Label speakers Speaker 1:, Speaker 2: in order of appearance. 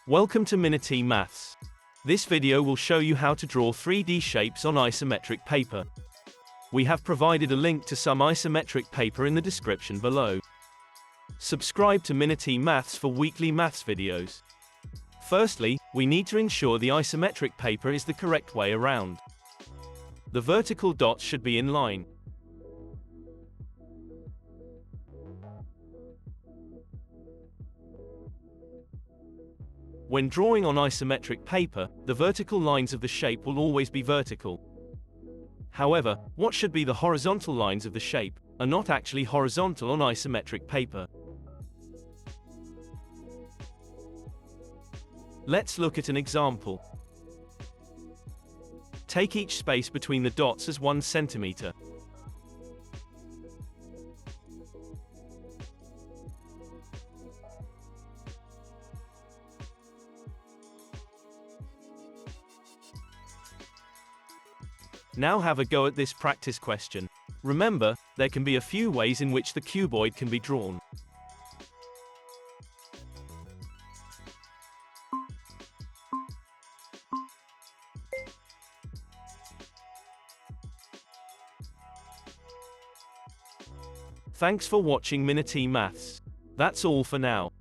Speaker 1: Welcome to Minity Maths. This video will show you how to draw 3D shapes on isometric paper. We have provided a link to some isometric paper in the description below. Subscribe to Minity Maths for weekly maths videos. Firstly, we need to ensure the isometric paper is the correct way around. The vertical dots should be in line. When drawing on isometric paper, the vertical lines of the shape will always be vertical. However, what should be the horizontal lines of the shape are not actually horizontal on isometric paper. Let's look at an example. Take each space between the dots as 1 centimeter. Now have a go at this practice question. Remember, there can be a few ways in which the cuboid can be drawn. Thanks for watching Minity Maths. That's all for now.